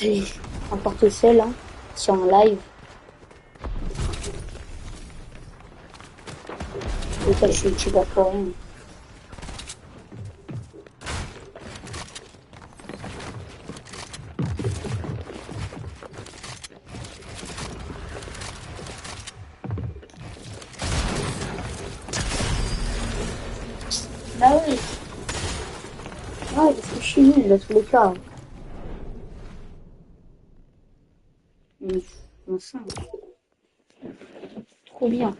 Allez, emporte seul, hein. Si en live, et toi, je suis youtubeur pour rien. Bah oui. Ouais, parce que je suis nul dans tous les cas. Enfin, trop bien.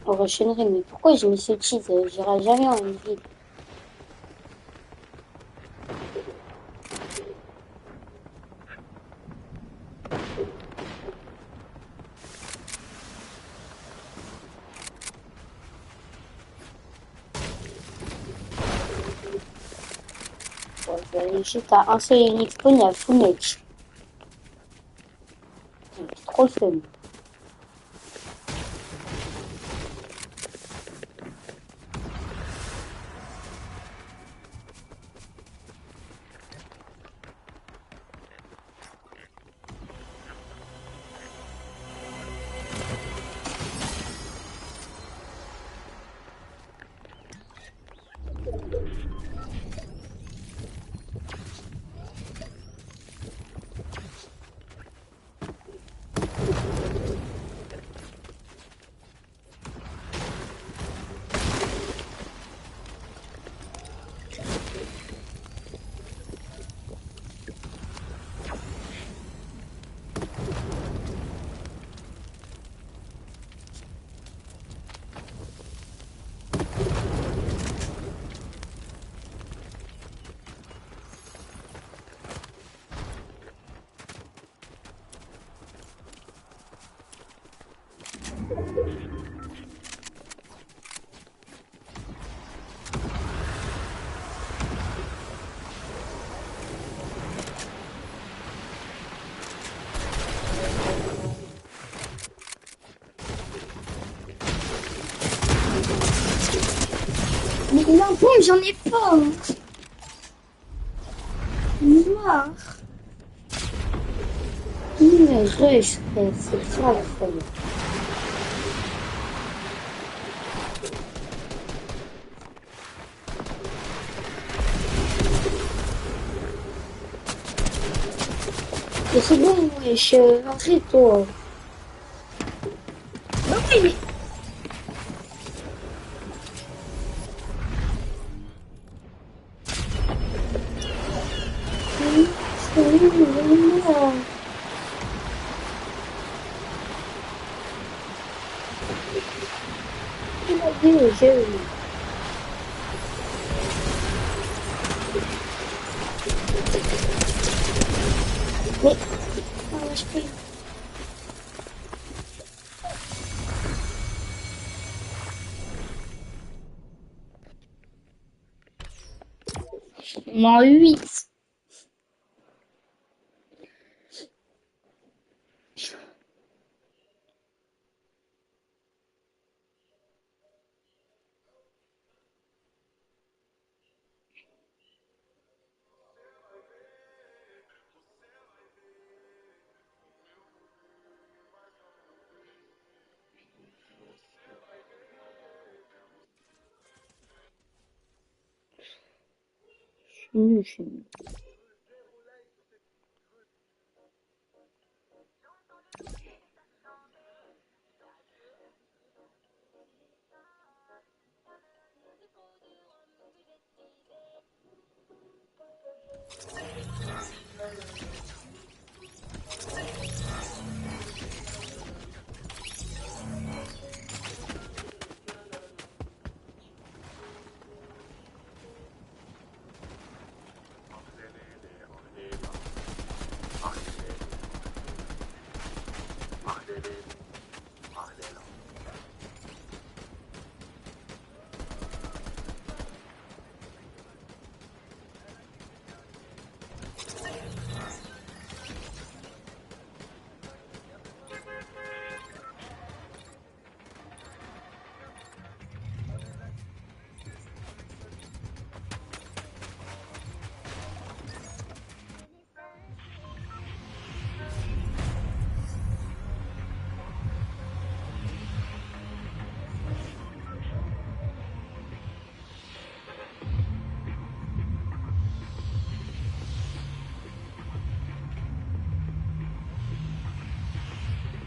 On enchaînerait, mais pourquoi je mis ce cheat? J'irai jamais en une ville. juste à un seul unique spawn, il y a full match. C'est trop fun. Mais non, bon, j'en ai pas. Marre. Mais Reush, c'est ça la folie. Mais c'est bon, wesh, arrête-toi. Non, mais... Il a dit au jeu. Mais... Ah, je peux... Moins 8. Je suis nul.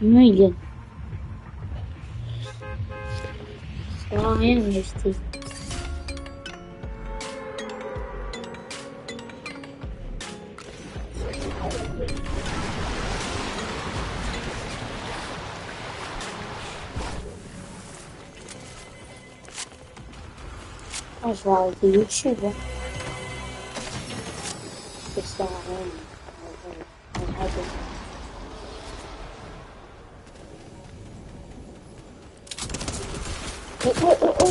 Non, il gagne. Ça sert à rien de rester. Ah, je vais arrêter YouTube. Hein. Ça sert à rien.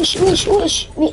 Mais wesh, mais...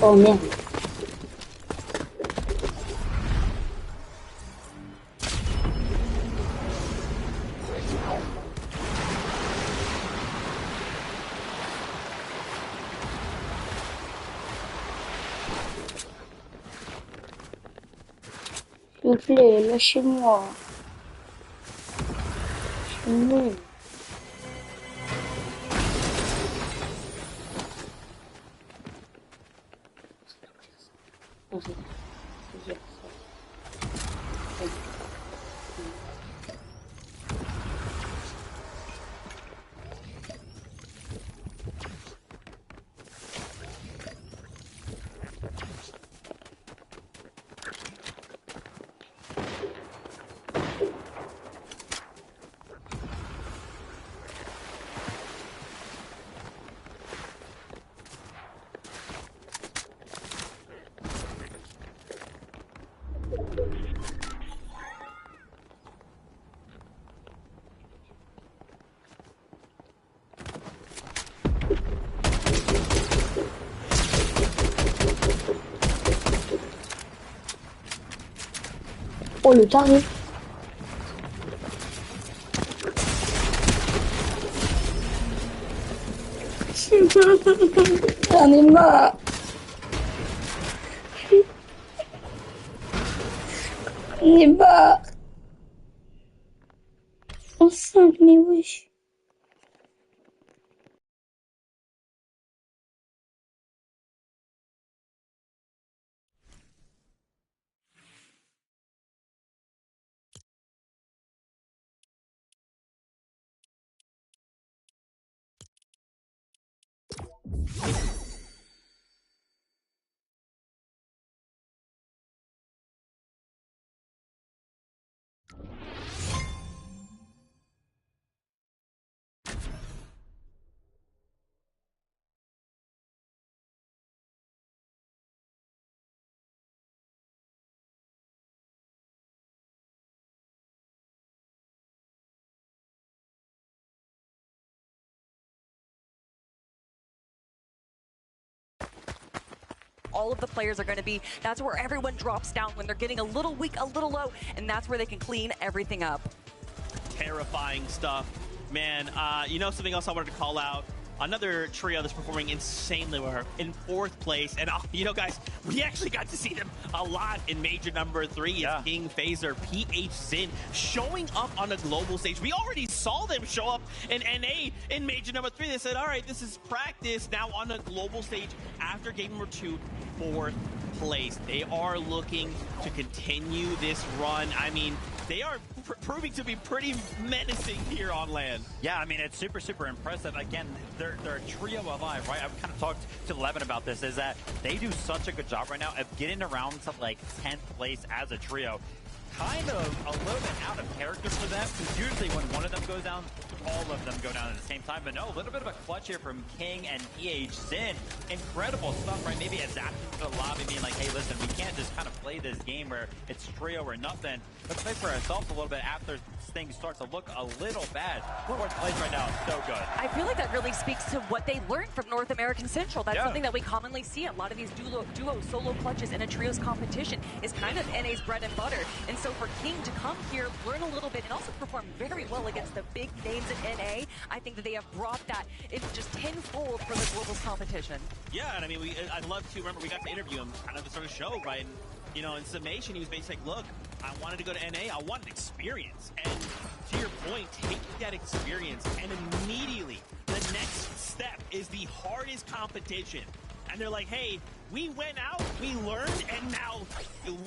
Oh merde. S'il vous plaît, lâchez-moi. Je suis nul. Oh le taré. J'en ai marre. On est marre. En 5, mais wesh. All of the players are going to be, that's where everyone drops down when they're getting a little weak, a little low, and that's where they can clean everything up. Terrifying stuff. Man, you know something else I wanted to call out? Another trio that's performing insanely well in 4th place. And, you know, guys, we actually got to see them a lot in Major number 3. Yeah. King, Phaser, PH Zin showing up on a global stage. We already saw them show up in NA in Major number 3. They said, all right, this is practice. Now on a global stage after game number 2, 4th place. They are looking to continue this run. I mean, they are proving to be pretty menacing here on land. Yeah, I mean, it's super, super impressive. Again, they're a trio alive, right? I've kind of talked to Levin about this, is that they do such a good job right now of getting around to like 10th place as a trio. Kind of a little bit out of character for them, because usually when one of them goes down, all of them go down at the same time. But no, a little bit of a clutch here from King and PH Zin. Incredible stuff, right? Maybe adapting to the lobby, being like, hey, listen, we can't just kind of play this game where it's trio or nothing. Let's play for ourselves a little bit after things start to look a little bad. 4th place right now, so good. I feel like that really speaks to what they learned from North American Central. That's something that we commonly see. A lot of these duo solo clutches in a trios competition is kind of NA's bread and butter. And so for King to come here, learn a little bit, and also perform very well against the big names in NA, I think that they have brought that in just tenfold for the globals competition. Yeah, and I mean, I'd love to remember we got to interview him kind of the sort of show, right? And, you know, in summation, he was basically like, look, I wanted to go to NA, I wanted experience. And to your point, take that experience, and immediately the next step is the hardest competition. And they're like, hey, we went out, we learned, and now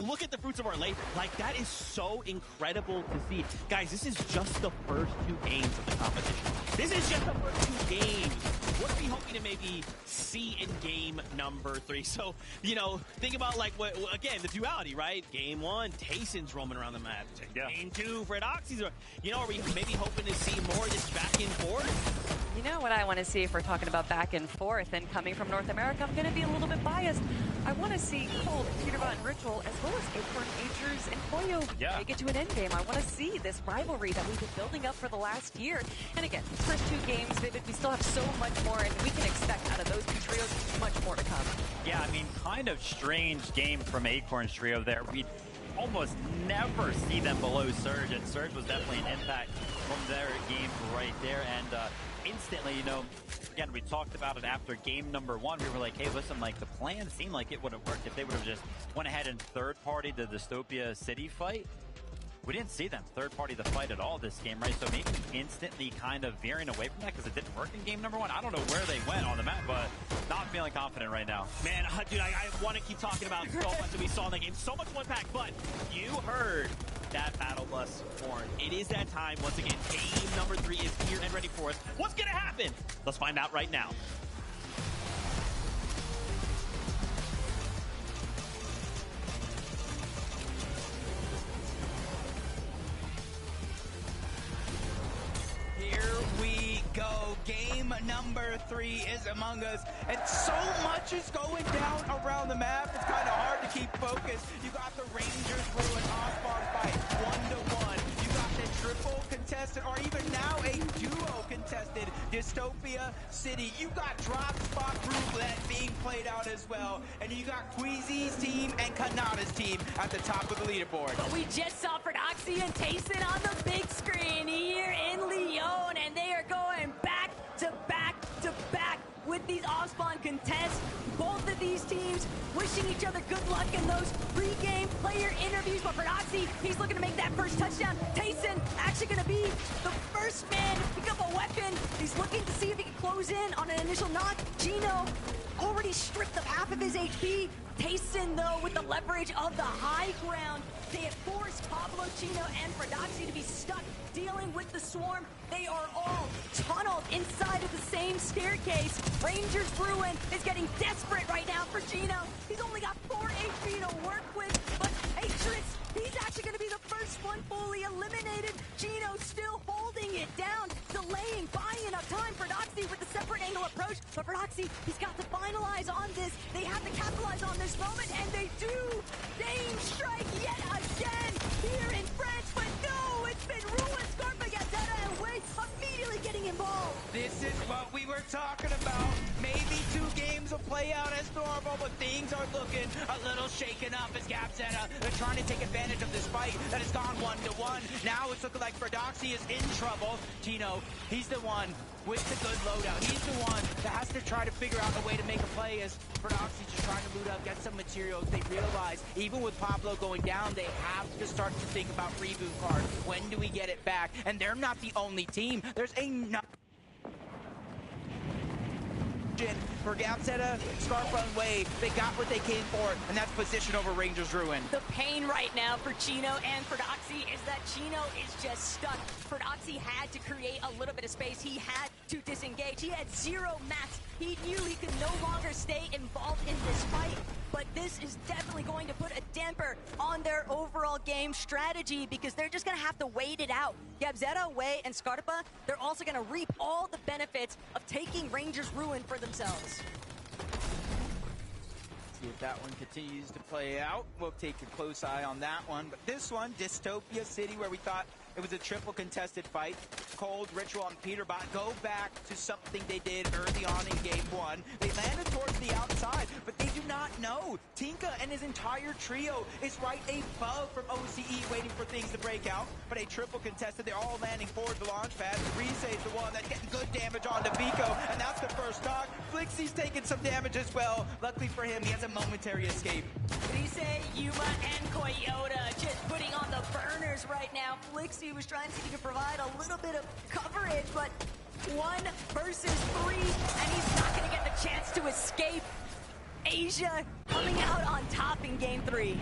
look at the fruits of our labor. Like, that is so incredible to see. Guys, this is just the first 2 games of the competition. This is just the first 2 games. What are we hoping to maybe see in game number 3? So, you know, think about, like, what, again, the duality, right? Game 1, Tayson's roaming around the map. Game 2, Fred Oxy's. You know, are we maybe hoping to see more of this back and forth? You know what I want to see if we're talking about back and forth, and coming from North America, I'm going to be a little bit biased. I want to see Cold, Peterbot, and Ritual, as well as Acorn, Agers, and Koyo make it to an end game. I want to see this rivalry that we've been building up for the last year. And again, first 2 games, we still have so much more, and we can expect out of those 2 trios much more to come. Yeah, I mean, kind of strange game from Acorn's trio there. We almost never see them below Surge, and Surge was definitely an impact from their game right there. And instantly, you know, again, we talked about it after game number 1. We were like, hey, listen, like, the plan seemed like it would have worked if they would have just went ahead and third-party the Dystopia City fight. We didn't see them third-party the fight at all this game, right? So maybe instantly kind of veering away from that because it didn't work in game number 1. I don't know where they went on the map, but not feeling confident right now. Man, dude, I want to keep talking about so much that we saw in the game. So much one pack, but you heard that battle bus horn. It is that time. Once again, game number 3 is here and ready for us. What's going to happen? Let's find out right now. Here we go. Game number 3 is among us, and so much is going down around the map. It's kind of hard to keep focused. You got the Rangers Ruin Osborne fight 1-1. You got the triple contested, or even now a duo contested Dystopia City. You got drop spot roulette being played out as well, and you got Queasy's team and Kanata's team at the top of the leaderboard. But we just saw Prodoxy and Tayson on the big screen here in Lyon, and they are going back to back to back with these off-spawn contests. Both of these teams wishing each other good luck in those pre-game player interviews. But Prodoxy, he's looking to make that first touchdown. Tayson actually going to be the first man to pick up a weapon. He's looking to see if he can close in on an initial knock. Gino already stripped of half of his HP. Tayson, though, with the leverage of the high ground, they have forced Pablo, Chino, and Prodoxy to be stuck dealing with the swarm. They are all tunneled inside of the same staircase. Rangers Ruin is getting desperate right now for Gino. He's only got 4 HP to work with, but Atrix, he's actually going to be the first one fully eliminated. Gino still holding it down, delaying, buying enough time. Prodoxy with the separate angle approach, but Prodoxy, he's got to finalize on this. They have to capitalize on this moment, and they do. Dame strike yet again here in France, but no, it's been Ruin, Scarpa, Gazetta, and Waste immediately getting involved. This is what we were talking about. Maybe 2 games will play out as normal, but things are looking a little shaken up as Gazetta, they're trying to take advantage of this fight that has gone 1-1. Now it's looking like Prodoxy is in trouble. Gino, he's the one with the good loadout. He's the one that has to try to figure out a way to make a play as Prodoxy's just trying to loot up, get some materials. They realize, even with Pablo going down, they have to start to think about reboot cards. When do we get it back? And they're not the only team. There's a for Gazetta, Scarpa, and Wade. They got what they came for, and that's position over Rangers Ruin. The pain right now for Chino and Prodoxy is that Chino is just stuck. Prodoxy had to create a little bit of space. He had to disengage. He had 0 mats. He knew he could no longer stay involved in this fight, but this is definitely going to put a damper on their overall game strategy because they're just going to have to wait it out. Gabzetta, Way, and Scarpa, they're also going to reap all the benefits of taking Rangers Ruin for themselves. See if that one continues to play out. We'll take a close eye on that one. But this one, Dystopia City, where we thought it was a triple contested fight. Cold, Ritual, and Peterbot go back to something they did early on in game 1. They landed towards the outside, but they do not know. Tinka and his entire trio is right above from OCE, waiting for things to break out. But a triple contested, they're all landing forward the launch pad. Rise is the one that's getting good damage onto Vico, and that's the first knock. Flixie's taking some damage as well. Luckily for him, he has a momentary escape. Rise, Yuma, and Koyota just putting on the burners right now. Flixie was trying to see if he could provide a little bit of coverage, but 1 versus 3, and he's not going to get the chance to escape. Asia coming out on top in game 3.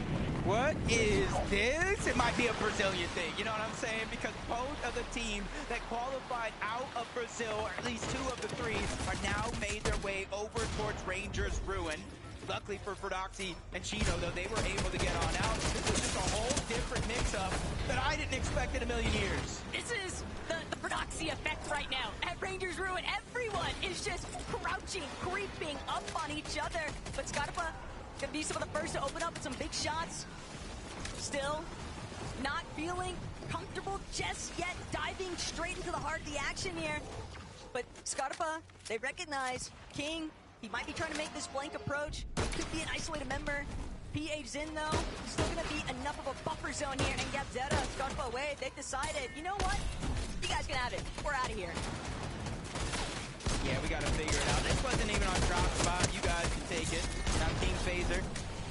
What is this? It might be a Brazilian thing, you know what I'm saying? Because both of the teams that qualified out of Brazil, or at least 2 of the 3, are now made their way over towards Rangers Ruin. Luckily for Prodoxy and Chino, though, they were able to get on out. This was just a whole different mix-up that I didn't expect in a million years. This is the Prodoxy effect right now. At Rangers Ruin, everyone is just crouching, creeping up on each other. But Scarpa, Gonna be some of the first to open up with some big shots. Still not feeling comfortable just yet, diving straight into the heart of the action here. But Scarpa, they recognize King. He might be trying to make this flank approach. It could be an isolated member. PH Zin, though, still going to be enough of a buffer zone here. And Gabzetta, Scarpa away. They've decided, you know what? You guys can have it. We're out of here. Yeah, we got to figure it out. This wasn't even on drop spot. You guys can take it. Now King Phaser,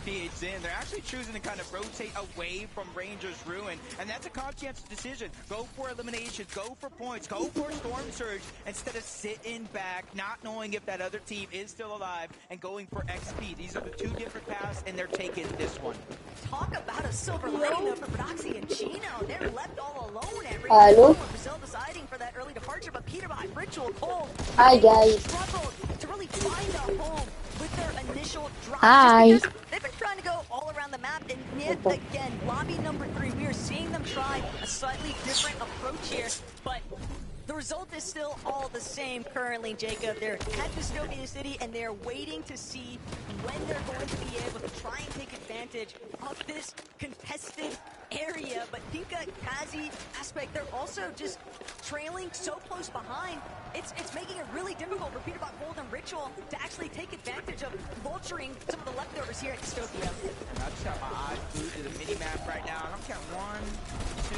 PH Zin, they're actually choosing to kind of rotate away from Rangers Ruin, and that's a conscientious decision. Go for eliminations, go for points, go for Storm Surge, instead of sitting back, not knowing if that other team is still alive, and going for XP. These are the two different paths, and they're taking this one. Talk about a silver lining though for Proxy and Chino. They're left all alone at Hello? Brazil deciding for that early departure, but Peter behind Ritual Cold. Hi, guys. Struggled to really find a home with their initial drop. Hi. Just because they've been trying to go all around the map, and yet again, lobby number 3, we are seeing them try a slightly different approach here, but the result is still all the same currently, Jacob. They're at Dystopia City, and they're waiting to see when they're going to be able to try and take advantage of this contested area. But Dinka, Kazi, Aspect, they're also just trailing so close behind. It's making it really difficult for Peterbot Gold and Ritual to actually take advantage of vulturing some of the leftovers here at Dystopia. I just got my eyes glued to the mini-map right now, and I'm counting 1, 2,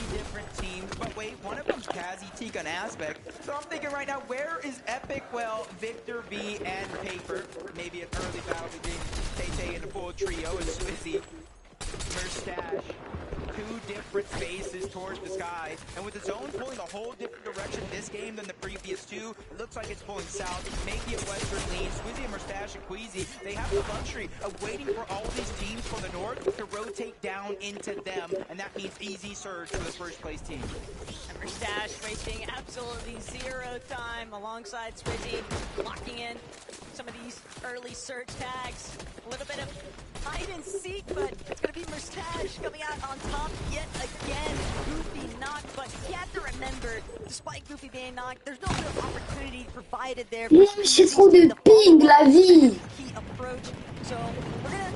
3 different teams. But wait, one of them's Kazi, Tika, and Aspect. So I'm thinking right now, where is Epic? Well, Victor, B, and Paper. Maybe an early battle between Tay and the full trio is Swizzy, Merstash. Two different faces towards the sky, and with the zone pulling a whole different direction this game than the previous two, it looks like it's pulling south, maybe a western lean. Swizzy and Merstash and Queasy, they have the luxury of waiting for all of these teams from the north to rotate down into them, and that means easy surge for the first place team. And Merstash wasting absolutely zero time alongside Swizzy, locking in some of these early surge tags. A little bit of hide and seek, but it's going to be Merstash coming out on top yet again. Goofy knocked, but you have to remember, despite Goofy being knocked, there's no real opportunity provided there. J'ai trop de ping, la vie. Key approach. So we're gonna